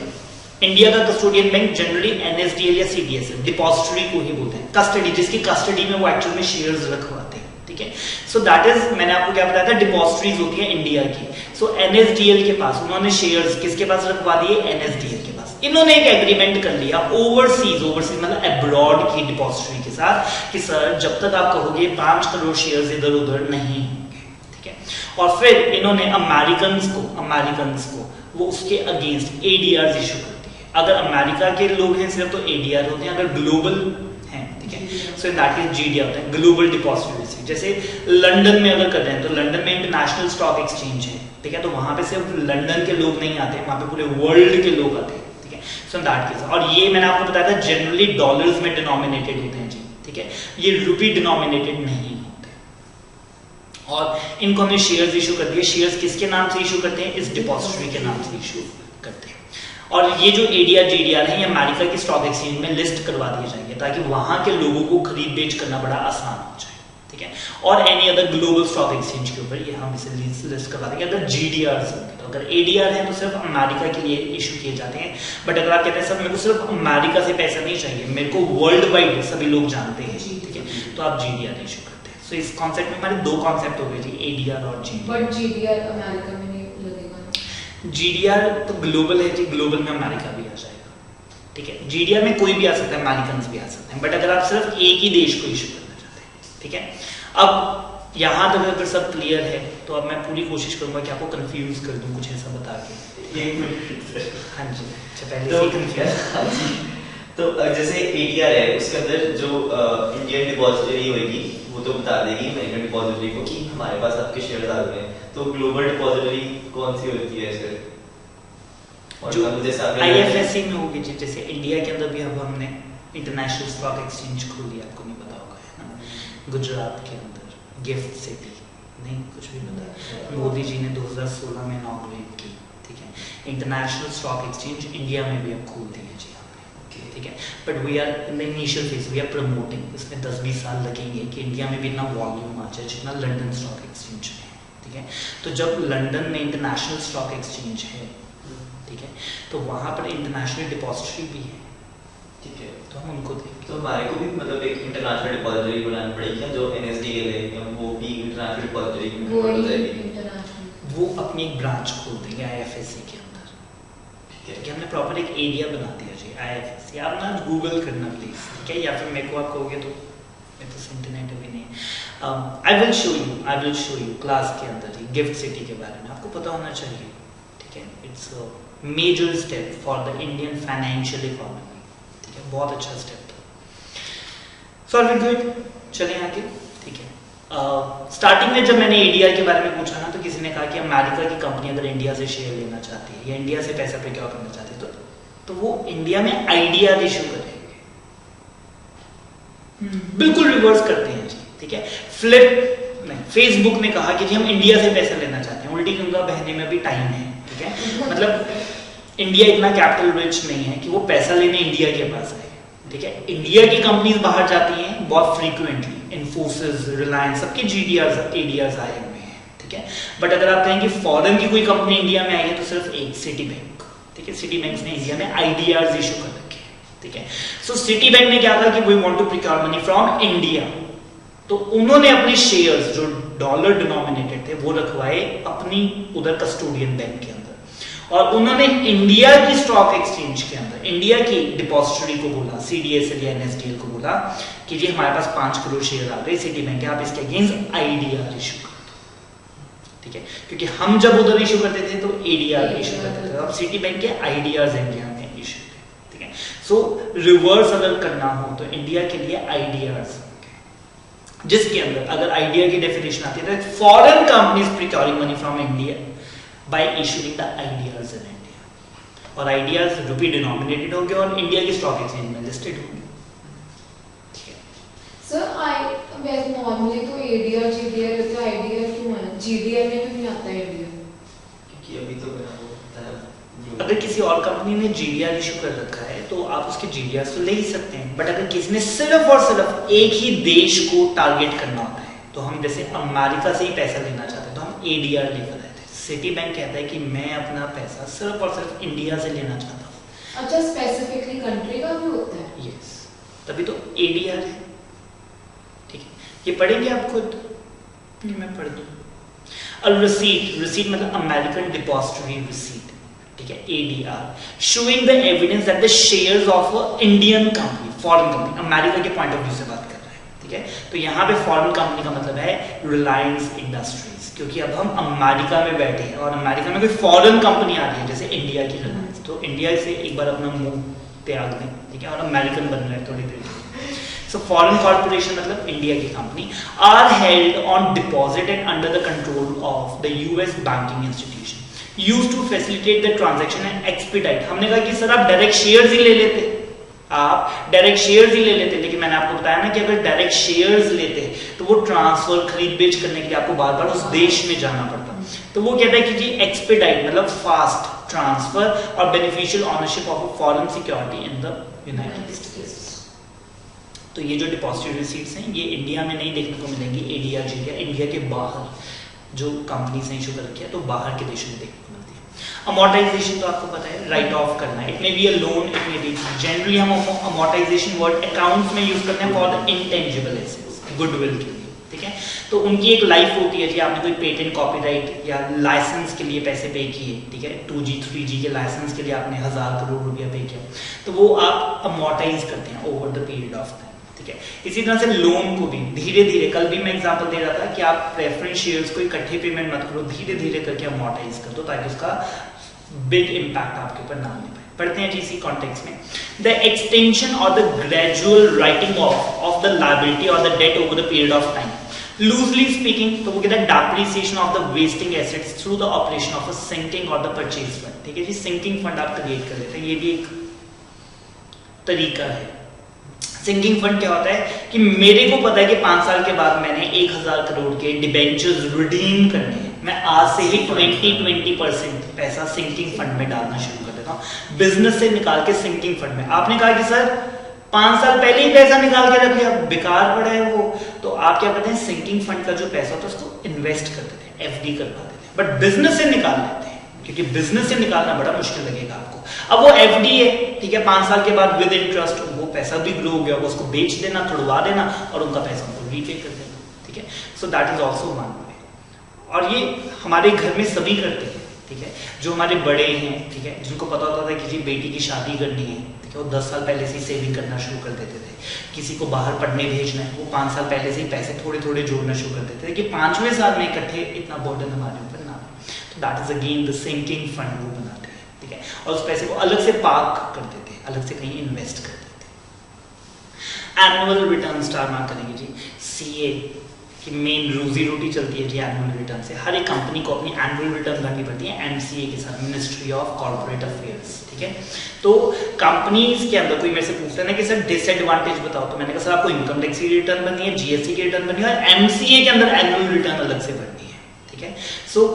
इंडिया का कस्टोडियन बैंक जनरली एनएसडीएल या सीडीएसएल डिपॉजिटरी को ही बोलते हैं, कस्टडी, जिसकी कस्टडी में वो एक्चुअल में शेयर्स रखवाते हैं, ठीक है। सो दैट इज, मैंने आपको क्या बताया था, डिपॉजिटरीज होती है इंडिया की। सो एनएसडीएल के पास उन्होंने शेयर्स किसके पास रखवा दिए, एनएसडीएल के पास। इन्होंने एक एग्रीमेंट कर लिया ओवरसीज मतलब अब्रॉड की डिपॉजिटरी के साथ कि सर जब तक आप कहोगे 5 करोड़ शेयर्स इधर उधर नहीं होंगे, ठीक है। और फिर इन्होंने अमेरिकन को वो उसके अगेंस्ट एडीआर इशू करती है। अगर अमेरिका के लोग हैं सिर्फ तो एडीआर होते हैं, अगर ग्लोबल हैं, ठीक है, सो इन दैट केस जीडीआर होता है, ग्लोबल डिपॉजिटरी रिसीट। जैसे लंदन में अगर कर रहे हैं तो लंदन में इंटरनेशनल स्टॉक एक्सचेंज है, ठीक है, तो वहां पे सिर्फ लंदन के लोग नहीं आते, वहां पे पूरे वर्ल्ड के लोग आते हैं, ठीक है। सो इन दैट केस, और ये मैंने आपको बताया था जनरली डॉलर्स में डिनोमिनेटेड होते हैं जी, ठीक है, ये रुपी डिनोमिनेटेड नहीं होते। और इनको हमने शेयर्स इशू कर दिए। शेयर्स किसके नाम से इशू करते हैं, इस डिपॉजिटरी के नाम से इशू करते हैं। और ये जो एडीआर जीडीआर है ये अमेरिका की स्टॉक एक्सचेंज में लिस्ट करवा दिए जाएंगे ताकि वहां के लोगों को खरीद बेच करना बड़ा आसान हो जाए, ठीक है। और any other global stock exchange के ऊपर ये हम इसे लिस्ट करवा देंगे। अगर जीडीआर होंगे तो, अगर एडीआर है तो सिर्फ अमेरिका के लिए इशू किए जाते हैं, बट अगर आप कहते हैं सर मेरे को सिर्फ अमेरिका से पैसा नहीं चाहिए, मेरे को वर्ल्ड वाइड सभी लोग जानते हैं, ठीक है, तो आप जीडीआर इशू करते हैं। सो इस कॉन्सेप्ट में हमारे 2 कॉन्सेप्ट हो गए जी, एडीआर और जीडीआर। बट जीडीआर अमेरिका में नहीं लगेगा। जीडीआर तो ग्लोबल है जी, ग्लोबल में अमेरिका भी आ जाएगा, ठीक है। जीडीआर में कोई भी आ सकता है, अमेरिकन भी आ सकते हैं, बट अगर आप सिर्फ एक ही देश को इशू करना चाहते हैं, ठीक है। अब यहां तक अगर सब क्लियर है तो अब मैं पूरी कोशिश करूंगा कि आपको कंफ्यूज कर दूं कुछ ऐसा बता के। हाँ जी, अच्छा पहले से कंफ्यूज। तो जैसे एडीआर है उसके अंदर जो इंडियन डिपॉजिटरी होगी वो तो बता देगी अमेरिकन डिपॉजिटरी को कि हमारे पास आपके शेयर आ गए हैं। तो ग्लोबल डिपॉजिटरी कौन सी होती है सर? और जो जैसे आईएफएससी में होगी, जैसे इंडिया के अंदर भी अब हमने इंटरनेशनल स्टॉक एक्सचेंज खोल दिया, आपको नहीं पता होगा, है ना। गुजरात के अंदर गिफ्ट सिटी, नहीं कुछ भी पता, मोदी जी ने 2016 में इनॉग्रेट की, ठीक है। इंटरनेशनल स्टॉक एक्सचेंज इंडिया में भी अब खोल दिए जी हमने, ठीक है। But we are in the initial phase, we are promoting, इसमें 10-20 साल लगेंगे कि इंडिया में भी इतना वॉल्यूम आ जाए जितना लंदन स्टॉक एक्सचेंज में, ठीक है। तो जब लंदन में इंटरनेशनल स्टॉक एक्सचेंज है, ठीक है, तो वहां पर इंटरनेशनल डिपॉजिटरी भी है, ठीक है, तो हम उनको देंगे। तो हमारे को भी मतलब एक इंटरनेशनल डिपॉजिटरी बनानी पड़ेगी क्या, जो एनएसडी के लिए या वो भी इंटरनेशनल डिपॉजिटरी में वो कन्वर्ट हो जाएगी? इंटरनेशनल वो अपनी एक ब्रांच खोल देंगे IFSC के अंदर। ठीक है, कि हमने प्रॉपर एक एरिया बना दिया जी IFSC। आप ना गूगल करना प्लीज, ठीक है, या फिर मेरे को आप कहोगे तो मेरे तो इंटरनेट अभी नहीं है। I will show you class के अंदर ही गिफ्ट सिटी के बारे में, आपको पता होना चाहिए, ठीक है। It's major step for the Indian financial economy, ठीक है, बहुत अच्छा स्टेप था। सो आर वी गुड, चलें आगे, ठीक है। स्टार्टिंग में जब मैंने ADR के बारे में पूछा ना, तो किसी ने कहा कि अमेरिका की कंपनी अगर इंडिया से शेयर लेना चाहती है या इंडिया से पैसा प्रोक्योर करना चाहती है तो वो इंडिया में IDR इशू करेंगे। बिल्कुल रिवर्स करते हैं जी, ठीक है। फ्लिप नहीं, फेसबुक ने कहा कि जी हम इंडिया से पैसा लेना चाहते हैं, उल्टी गंगा बहने में भी टाइम है, ठीक है। मतलब इंडिया इतना कैपिटल रिच नहीं है कि वो पैसा लेने इंडिया के पास आए, ठीक है। इंडिया की कंपनीज बाहर जाती हैं बहुत फ्रीक्वेंटली, इन्फोसिस, रिलायंस, सबके GDRs ADRs आए हुए हैं, ठीक है। बट अगर आप कहें कि फॉरेन की कोई कंपनी इंडिया में आई है तो सिर्फ एक सिटी बैंक, ठीक है। सिटी बैंक ने इंडिया में IDRs इशू कर रखे हैं, ठीक है। सो सिटी बैंक ने क्या कहा कि we want to procure money from India, तो उन्होंने अपने शेयर्स जो डॉलर डिनोमिनेटेड थे वो रखवाए अपनी उधर कस्टोडियन बैंक के अंदर, और उन्होंने इंडिया की स्टॉक एक्सचेंज के अंदर इंडिया की डिपॉजिटरी को बोला, CDSL या NSDL को बोला कि जी हमारे पास 5 करोड़ शेयर आ गए सिटी बैंक के, आप इसके अगेंस्ट IDR इशू कर दो, ठीक है। क्योंकि हम जब उधर इशू करते थे तो ADR इशू करते थे, अब सिटी बैंक के IDRs इंडिया में इशू थे, ठीक है। सो रिवर्स अगर करना हो तो इंडिया के लिए IDRs, जिसके अंदर अगर IDR की डेफिनेशन आती है तो foreign companies procuring money from India by issuing the IDRs in India, और IDRs रुपी डिनोमिनेटेड होंगे और इंडिया की स्टॉक एक्सचेंज में लिस्टेड होंगे, ठीक है। सर वैसे नॉर्मली तो ADR GDR होता है, IDR क्यों है? GDR में क्यों नहीं आता है ADR? क्योंकि अभी तो मेरा वो होता है अगर किसी और कंपनी ने GDR इशू कर रखा है तो आप उसके GDRs तो ले ही सकते हैं, बट अगर किसी ने सिर्फ और सिर्फ एक ही देश को टारगेट करना होता है, तो हम जैसे अमेरिका से ही पैसा लेना चाहते हैं तो हम ADR लेकर आए थे। सिटी बैंक कहता है कि मैं अपना पैसा सिर्फ और सिर्फ इंडिया से लेना चाहता हूँ। अच्छा, स्पेसिफिकली कंट्री का भी होता है? यस, तभी तो ADR है, ठीक है। ये पढ़ेंगे आप खुद, मैं पढ़ दूँ। और रिसीट मतलब अमेरिकन डिपॉजिटरी रिसीट, ठीक है, ADR, showing the evidence that the shares of Indian company, foreign company, America के पॉइंट ऑफ व्यू से बात कर रहे हैं, ठीक है। तो यहाँ पे फॉरेन कंपनी का मतलब है रिलायंस इंडस्ट्रीज, क्योंकि अब हम अमेरिका में बैठे हैं और अमेरिका में कोई फॉरेन कंपनी आ रही है जैसे इंडिया की रिलायंस, तो इंडिया से एक बार अपना मुंह त्याग दें, ठीक है, और अमेरिकन बन रहे हैं थोड़ी देर। सो फॉरेन कॉर्पोरेशन मतलब इंडिया की company are held on deposit and under the control of the US banking institution used to facilitate the transaction and expedite. हमने कहा कि सर आप डायरेक्ट शेयर्स ही ले लेते, आप डायरेक्ट शेयर्स ही ले लेते, लेकिन मैंने आपको बताया ना कि अगर डायरेक्ट शेयर्स लेते तो वो ट्रांसफर खरीद बेच करने के लिए आपको बार बार उस देश में जाना पड़ता। तो वो कहता है कि जी एक्सपेडाइट मतलब फास्ट ट्रांसफर और beneficial ownership of a foreign security in the United states. तो ये जो डिपॉजिटरी रिसीट्स हैं ये इंडिया में नहीं देखने को मिलेंगी, ADR GDR इंडिया के बाहर जो कंपनीज ने इशू कर रखी है तो बाहर के देशों में देखने को मिलती है। अमोर्टाइजेशन तो आपको पता है, राइट ऑफ करना, it may be a loan, it may be generally हम अमोर्टाइजेशन वर्ड अकाउंट्स में यूज करते हैं for the intangible assets, goodwill के लिए, ठीक है। तो उनकी एक लाइफ होती है जी, आपने कोई पेटेंट कॉपीराइट या लाइसेंस के लिए पैसे पे किए, ठीक है, 2G 3G के लाइसेंस के लिए आपने 1000 करोड़ रुपया पे किया, तो वो आप अमोर्टाइज करते हैं over the period of time, ठीक है। इसी तरह से लोन को भी धीरे धीरे, कल भी मैं एग्जांपल दे रहा था कि आप प्रेफरेंस शेयर्स को इकट्ठे पेमेंट मत करो, धीरे धीरे करके अमोर्टाइज कर दो ताकि उसका बिग इम्पैक्ट आपके ऊपर ना आने पाए। पढ़ते हैं जी इसी कॉन्टेक्स्ट में, द एक्सटेंशन और the gradual writing off the liability और the debt over the period of time, loosely speaking, तो वो कहता है depreciation of the wasting assets through the operation of a sinking और द परचेज फंड, ठीक है जी। सिंकिंग फंड आप क्रिएट कर लेते हैं, ये भी एक तरीका है। सिंकिंग फंड क्या होता है कि मेरे को पता है कि 5 साल के बाद मैंने 1000 करोड़ के डिबेंचर्स रिडीम करने हैं, मैं आज से ही 20% पैसा सिंकिंग फंड में डालना शुरू कर देता हूँ, बिजनेस से निकाल के सिंकिंग फंड में। आपने कहा कि सर 5 साल पहले ही पैसा निकाल के रख लिया, बेकार पड़ा है वो, तो आप क्या करते हैं, सिंकिंग फंड का जो पैसा होता है उसको इन्वेस्ट कर देते हैं, FD करवा देते हैं, बट बिजनेस से निकाल लेते हैं क्योंकि बिजनेस से निकालना बड़ा मुश्किल लगेगा आपको। अब वो एफडी है, ठीक है, 5 साल के बाद विद इंटरेस्ट वो पैसा भी ग्रो हो गया, वो उसको बेच देना, तुड़वा देना और उनका पैसा उनको रीपे कर देना, ठीक है। So that is also one way, और ये हमारे घर में सभी करते हैं, ठीक है। जो हमारे बड़े हैं, ठीक है, जिनको पता होता था कि जी बेटी की शादी करनी है, ठीक है, वो 10 साल पहले से ही सेविंग करना शुरू कर देते थे। किसी को बाहर पढ़ने भेजना है, वो 5 साल पहले से ही पैसे थोड़े थोड़े जोड़ना शुरू कर देते थे कि 5वें साल में इकट्ठे इतना बर्डन हमारे ऊपर ना हो। तो that is again the sinking fund वो बनाते हैं, ठीक है, और उस पैसे को अलग से पार्क कर देते हैं, अलग से कहीं इन्वेस्ट कर देते हैं। एनुअल रिटर्न स्टार मार्क करेंगे जी, सीए की मेन रोजी रोटी चलती है जी एनुअल रिटर्न से। हर एक कंपनी को अपनी एनुअल रिटर्न भरनी पड़ती है एमसीए के साथ, मिनिस्ट्री ऑफ कॉर्पोरेट अफेयर्स, ठीक है। तो कंपनीज के अंदर कोई मेरे से पूछता है ना कि सर डिसएडवांटेज बताओ, तो मैंने कहा सर आपको इनकम टैक्स की रिटर्न भरनी है, जीएसटी की रिटर्न भरनी है और एमसीए के अंदर एनुअल रिटर्न अलग से भरनी है, ठीक है। सो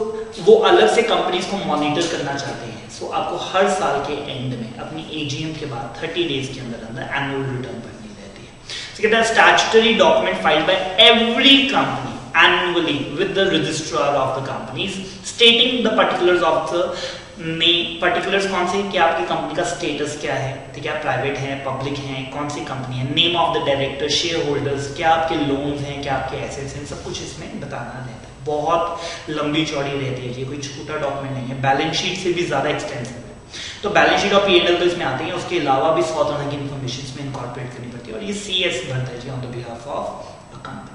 वो अलग से कंपनीज को मॉनिटर करना चाहते हैं। सो आपको हर साल के एंड में अपनी एजीएम के बाद 30 डेज के अंदर एनुअल रिटर्न भरनी रहती है। So the statutory document filed by every company annually with the registrar of the companies stating the particulars of the name, particulars कौन से कि आपकी कंपनी का स्टेटस क्या है, ठीक है, प्राइवेट है, पब्लिक है, कौन सी कंपनी है, name of the director, share holders, क्या आपके लोन्स हैं, क्या आपके एसेट्स हैं, सब कुछ इसमें बताना रहता है। बहुत लंबी चौड़ी रहती है, ये कोई छोटा डॉक्यूमेंट नहीं है, बैलेंस शीट से भी ज्यादा एक्सटेंसिव है। तो बैलेंस शीट और पीएनएल तो इसमें आते हैं, उसके अलावा भी 100 तरह की इन्फॉर्मेशन इसमें इनकॉर्पोरेट करनी पड़ती है, और ये सीएस भरता है जी on the behalf of a company.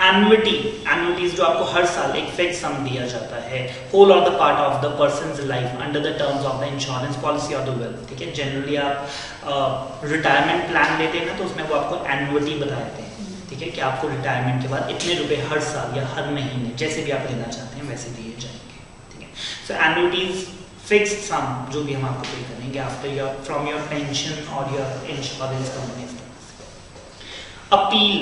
Annuities जो आपको हर साल एक फिक्स सम दिया जाता है, होल और the part of the persons life under the terms of the insurance policy और द वेल्थ, ठीक है। जनरली आप रिटायरमेंट प्लान लेते हैं ना, तो उसमें वो आपको एन्युइटी बताते हैं, ठीक है, कि आपको रिटायरमेंट के बाद इतने रुपए हर साल या हर महीने जैसे भी आप लेना चाहते हैं वैसे दिए जाएंगे, ठीक है। सो एन्युइटीज फिक्स्ड सम जो भी हम आपको पे करेंगे after your from your pension और योर इंश्योरेंस कंपनी। अपील,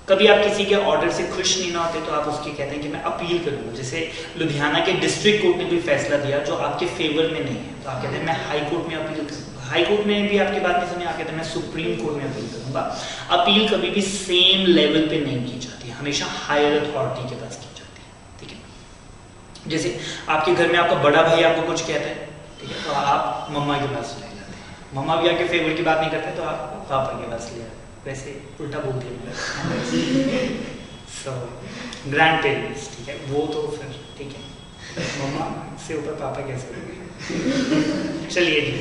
कभी आप किसी के ऑर्डर से खुश नहीं ना होते तो आप उसकी कहते हैं कि मैं अपील करूंगा। जैसे लुधियाना के डिस्ट्रिक्ट कोर्ट ने कोई फैसला दिया जो आपके फेवर में नहीं है, तो आप कहते हैं मैं हाई कोर्ट में अपील करूंगा। हाई कोर्ट में भी आपकी बात नहीं सुनी, आप कहते हैं मैं सुप्रीम कोर्ट में अपील करूंगा। अपील कभी भी सेम लेवल पे नहीं की जाती है, हमेशा हायर अथॉरिटी के पास की जाती है, ठीक है। जैसे आपके घर में आपका बड़ा भाई आपको कुछ कहता है, ठीक है, तो आप मम्मा के पास ले जाते हैं, मम्मा भी आपके फेवर की बात नहीं करते तो आप पापा के पास ले जाते हैं, वैसे उल्टा बोलते हैं। सो ग्रैंड पेरेंट्स, ठीक है, वो तो फिर ठीक है, मम्मा से ऊपर पापा कैसे होंगे। चलिए जी,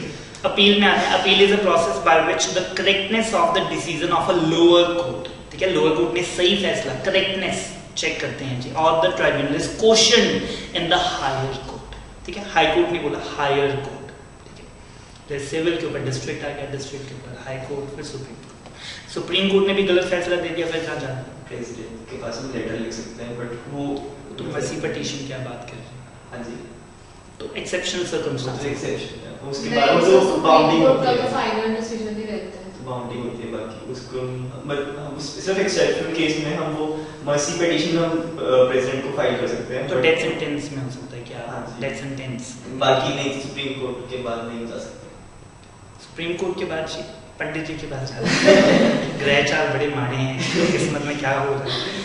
अपील में आते हैं। Appeal is a process by which the correctness of the decision of a lower court, ठीक है, लोअर कोर्ट ने सही फैसला, करेक्टनेस चेक करते हैं जी, और the tribunal is question in the higher court, ठीक है, हाई कोर्ट नहीं बोला, हायर कोर्ट, ठीक है। जैसे सिविल के ऊपर डिस्ट्रिक्ट आ गया, डिस्ट्रिक्ट के ऊपर हाई कोर्ट, फिर सुप्रीम कोर्ट। सुप्रीम कोर्ट ने भी गलत फैसला दे दिया, फिर कहाँ जाना, प्रेसिडेंट के पास हम लेटर लिख सकते हैं, बट वो तो वैसी पिटीशन की बात कर रहे हैं। हाँ जी, तो एक्सेप्शनल सर्कमस्टेंसेस, एक्सेप्शन है, उसके बाद वो तो बाउंडिंग होती है, फाइनल डिसीजन ही रहता है, बाउंडिंग होती है, बाकी उसको सिर्फ एक्सेप्शनल केस में हम वो मर्सी पिटीशन हम प्रेसिडेंट को फाइल कर सकते हैं, तो डेथ सेंटेंस में हो सकता है क्या, हाँ जी, डेथ सेंटेंस, बाकी नहीं, सुप्रीम कोर्ट के बाद नहीं जा सकते। सुप्रीम कोर्ट के बाद जी पंडित जी के पास जाना ग्रह चार बड़े मारे हैं, किस्मत में क्या हो रहा है,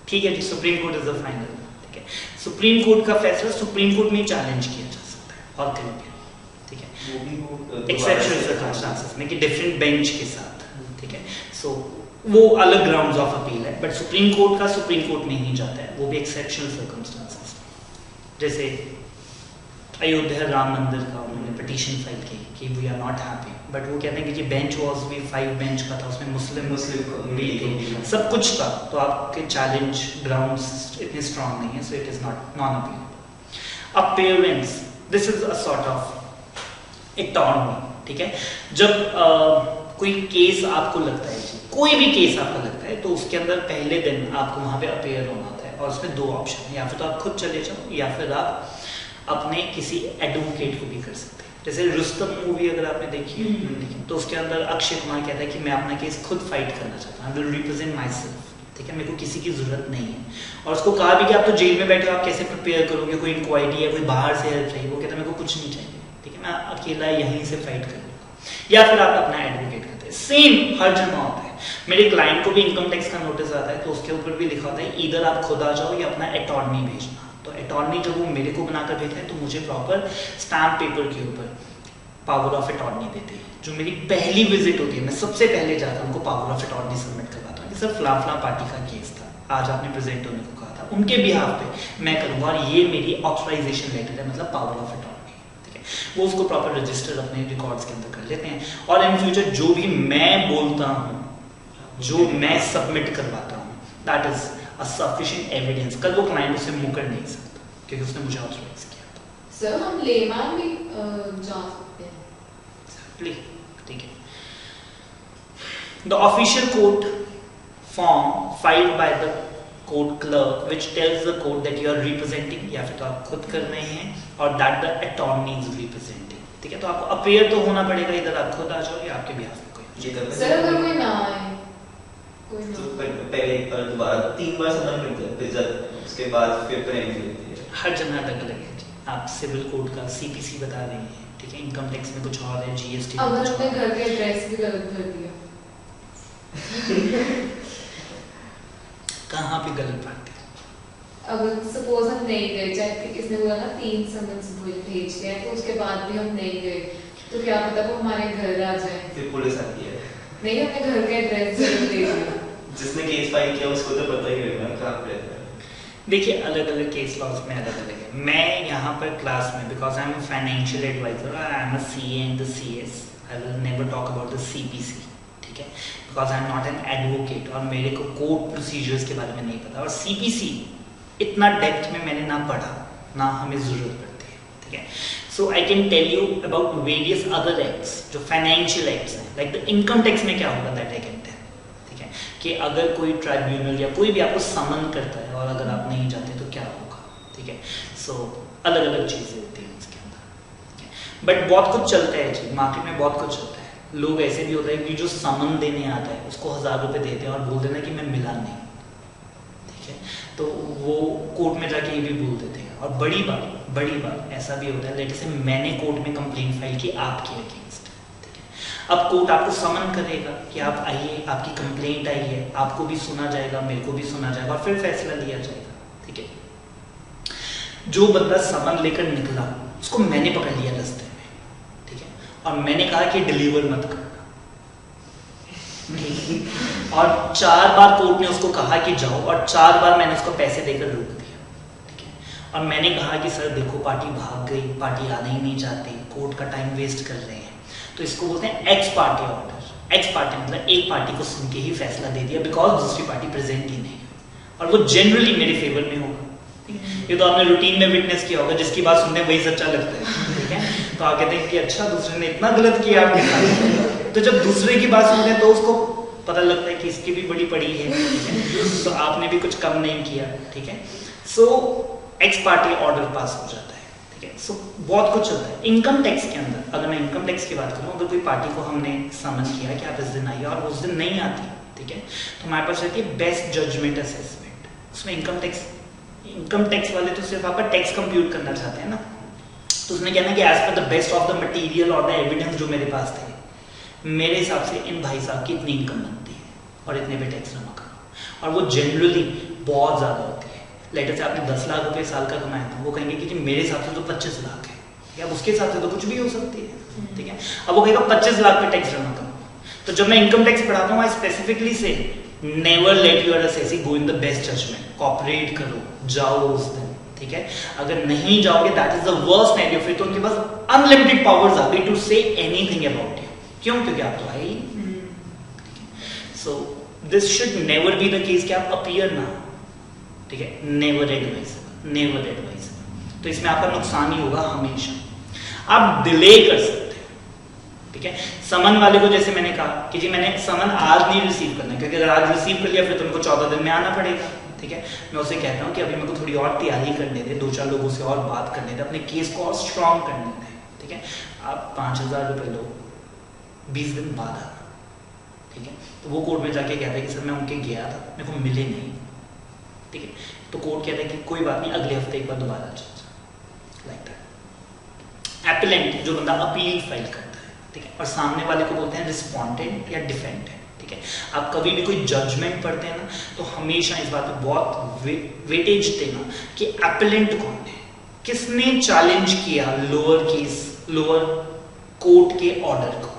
ठीक है जी। Supreme Court is the final, ठीक है। सुप्रीम कोर्ट का फैसला सुप्रीम कोर्ट में चैलेंज किया जा सकता है, और कहीं भी, ठीक है, वो भी वो एक्सेप्शनल सर्कमस्टेंसेस में कि डिफरेंट बेंच के साथ, ठीक है। सो वो अलग ग्राउंड्स ऑफ अपील है, बट सुप्रीम कोर्ट का सुप्रीम कोर्ट में ही जाता है, वो भी एक्सेप्शनल सर्कमस्टेंसेस। जैसे अयोध्या राम मंदिर का उन्होंने पिटीशन फाइल की कि we are not happy, but वो कहते हैं कि बेंच वाज भी 5 बेंच का था, उसमें मुस्लिम भी थे, सब कुछ था, तो आपके चैलेंज ग्राउंड्स इतने स्ट्रांग नहीं है, so it is not non appealable. Appearance, this is a sort of attorney, ठीक है। जब कोई केस आपको लगता है, कोई भी केस आपको लगता है, तो उसके अंदर पहले दिन आपको वहां पे अपीयर होना होता है, और उसमें 2 ऑप्शन है, या फिर तो आप खुद चले जाओ या फिर आप अपने किसी एडवोकेट को भी कर सकते हैं। जैसे रुस्तम मूवी अगर आपने देखी है, तो उसके अंदर अक्षय कुमार कहता है कि मैं अपना केस खुद फाइट करना चाहता हूँ, I will represent my self, ठीक है, मेरे को किसी की जरूरत नहीं है। और उसको कहा भी कि आप तो जेल में बैठे हो, आप कैसे प्रिपेयर करोगे, कोई इंक्वायरी है, कोई बाहर से हेल्प चाहिए, वो कहता है मेरे को कुछ नहीं चाहिए, ठीक है, मैं अकेला यहीं से फाइट कर लूँगा। या फिर आप अपना एडवोकेट करते हैं, सेम हर जगह होता है। मेरे क्लाइंट को भी इनकम टैक्स का नोटिस आता है, तो उसके ऊपर भी लिखा होता है इधर आप खुद आ जाओ या अपना अटॉर्नी भेजना, तो अटॉर्नी जब वो मेरे को बनाकर भेजते हैं तो मुझे प्रॉपर स्टैम्प पेपर के ऊपर पावर ऑफ अटॉर्नी देते हैं। जो मेरी पहली विजिट होती है, मैं सबसे पहले जाकर उनको पावर ऑफ अटॉर्नी सबमिट करवाता हूँ कि सर फलां फलां पार्टी का केस था, आज आपने प्रेजेंट होने को कहा था, उनके बिहाफ पे मैं करूँगा और ये मेरी ऑथराइजेशन लेटर है, मतलब पावर ऑफ अटॉर्नी। ठीक है, वो उसको प्रॉपर रजिस्टर अपने रिकॉर्ड्स के अंदर कर लेते हैं और इन फ्यूचर जो भी मैं बोलता हूँ, जो मैं सबमिट करवाता हूँ, that is a sufficient evidence. कल वो क्लाइंट उससे मुकर नहीं सकता क्योंकि उसने मुझे ऑथराइज किया था। सर हम लेमैन भी जा सकते हैं? ठीक है। The official court form filed by the court clerk which tells the court that you are representing, या फिर तो आप खुद कर रहे हैं, और that the attorney is representing। ठीक है, तो आपको अपीयर तो होना पड़ेगा, इधर आप खुद आ जाओ या आपके बिहाफ में कोई। सर अगर कोई ना आए, कोई तो ना, पहले एक बार दोबारा 3 बार समन मिलता है, फिर जब उसके बाद फिर पेनल्टी होती है। हर जगह अलग अलग है। आप सिविल कोड का सीपीसी बता रहे हैं, ठीक है, इनकम टैक्स में कुछ और है, जीएसटी में अगर कुछ अपने और है। घर के एड्रेस भी गलत भर दिया कहाँ पे गलत बात है? अगर सपोज हम नहीं गए, चाहे कि किसने बोला ना 3 समन्स भेज के, तो उसके बाद भी हम नहीं गए, तो क्या पता वो हमारे घर आ जाए। फिर पुलिस आती है, नहीं, हमने घर का एड्रेस जरूर दे दिया। जिसने केस फाइल किया उसको तो पता ही होगा कहाँ पे रहता है। देखिए अलग अलग केस लॉज में अलग अलग है। मैं यहाँ पर क्लास में, because I am financial adviser, I am a CA and the CS, I will never talk about the CPC, ठीक है, because I am not an advocate और मेरे को कोर्ट प्रोसीजर्स के बारे में नहीं पता, और सीपीसी इतना डेप्थ में मैंने ना पढ़ा, ना हमें जरूरत पड़ती है। ठीक है, so I can tell you about various other acts जो फाइनेंशियल एक्ट्स हैं, लाइक द इनकम टैक्स में क्या होगा, दैट आई कैन टेल। ठीक है, कि अगर कोई ट्राइब्यूनल या कोई भी आपको समन करता है और अगर आप नहीं जाते तो क्या होगा। ठीक है, सो अलग अलग चीजें होती हैं इसके अंदर, बट बहुत कुछ चलता है जी, मार्केट में बहुत कुछ चलता है। लोग ऐसे भी होता है कि जो समन देने आता है उसको 1000 रुपए देते हैं और बोल देना कि मैं मिला नहीं। ठीक है, तो वो कोर्ट में जाके ये भी बोल देते हैं, और बड़ी बात ऐसा भी होता है, लेट से मैंने कोर्ट में कंप्लेंट फाइल की आपके अगेंस्ट। ठीक है, अब कोर्ट आपको समन करेगा कि आप आइए, आपकी कंप्लेंट आई है, आपको भी सुना जाएगा, मेरे को भी सुना जाएगा और फिर फैसला लिया जाएगा। ठीक है, जो बंदा समन लेकर निकला उसको मैंने पकड़ लिया रास्ते में, ठीक है, और मैंने कहा कि डिलीवर मत करना, और 4 बार कोर्ट ने उसको कहा कि जाओ, और 4 बार मैंने उसको पैसे देकर रोक दिया। ठीक है, और मैंने कहा कि सर देखो पार्टी भाग गई, पार्टी आना ही नहीं चाहती, कोर्ट का टाइम वेस्ट कर रहे हैं, तो इसको बोलते हैं x party order. X party मतलब एक पार्टी को सुन के ही फैसला दे दिया, बिकॉज दूसरी पार्टी प्रेजेंट ही नहीं, और वो जनरली मेरे फेवर में होगा। ये तो आपने रूटीन में विटनेस किया होगा, जिसकी बात सुनने वही सच्चा लगता है। ठीक है, तो आप कहते हैं कि अच्छा दूसरे ने इतना गलत किया आपके साथ, तो जब दूसरे की बात सुनते हैं तो उसको पता लगता है कि इसकी भी बड़ी पड़ी है। ठीक है, तो आपने भी कुछ कम नहीं किया। ठीक है, सो एक्स पार्टी ऑर्डर पास हो जाता है। ठीक है, सो बहुत कुछ चलता है इनकम टैक्स के अंदर। अगर मैं इनकम टैक्स की बात करूँ, अगर कोई पार्टी को हमने समन किया कि आप इस दिन आइए और उस दिन नहीं आती, ठीक है, तो हमारे पास रहती है बेस्ट जजमेंट असेसमेंट। उसमें इनकम टैक्स वाले तो सिर्फ आपका टैक्स कंप्यूट करना चाहते हैं ना, तो उसने कहना कि as per the best of the material और द एविडेंस जो मेरे पास थे, मेरे हिसाब से इन भाई साहब की इतनी इनकम बनती है और इतने पे टैक्स जमा करो, और वो जनरली बहुत ज़्यादा होती है। लेटर से आपने 10 लाख रुपए साल का कमाया था, वो कहेंगे कि जी मेरे हिसाब से तो 25 लाख है। ठीक है, अब उसके हिसाब से तो कुछ भी हो सकती है। ठीक है, अब वो कहेगा 25 लाख पे टैक्स जमा करो। तो जब मैं इनकम टैक्स पढ़ाता हूँ, I specifically say never let your assessee go in the best judgement, cooperate करो, जाओ उस दिन। ठीक है, अगर नहीं जाओगे that is the worst scenario, फिर तो उनके पास अनलिमिटेड पावर्स आ गई to say anything about you. क्यों? क्योंकि आप तो है ही। So this should never be the case कि आप अपीयर ना हो। ठीक है, नेवर एडवाइस। तो इसमें आपका नुकसान ही होगा हमेशा। आप डिले कर सकते हो। ठीक है, समन वाले को जैसे मैंने कहा कि जी मैंने समन आज नहीं रिसीव करना, क्योंकि अगर आज रिसीव कर लिया फिर तुमको 14 दिन में आना पड़ेगा। ठीक है, मैं उसे कहता हूँ कि अभी मेरे को थोड़ी और तैयारी करने दे, 2-4 लोगों से और बात करने दे, अपने केस को और स्ट्रॉन्ग करने दे। ठीक है, आप 5000 रुपये लो, 20 दिन बाद आना। ठीक है, तो वो कोर्ट में जाके कहता है कि सर मैं उनके गया था, मेरे को मिले नहीं। ठीक है, तो कोर्ट कहता है कि कोई बात नहीं, अगले हफ्ते एक बार दोबारा चल, लाइक दैट। एपेलेंट जो बंदा अपील फाइल करता है, ठीक है, और सामने वाले को बोलते हैं रिस्पोंडेंट या डिफेंडेंट। ठीक है। आप कभी भी कोई जजमेंट पढ़ते हैं ना, तो हमेशा इस बात पे बहुत वेटेज देना कि एपेलेंट कौन है, किसने चैलेंज किया लोअर कोर्ट के ऑर्डर को,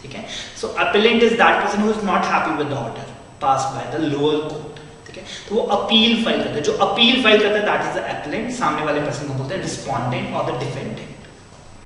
ठीक है। So appellant is that person who is not happy with the order passed by the lower court, ठीक है। तो वो अपील फाइल करता है, जो अपील फाइल करता है दैट इज द एपेलेंट, सामने वाले पर्सन को बोलते हैं रिस्पोंडेंट और द डिफेंडेंट।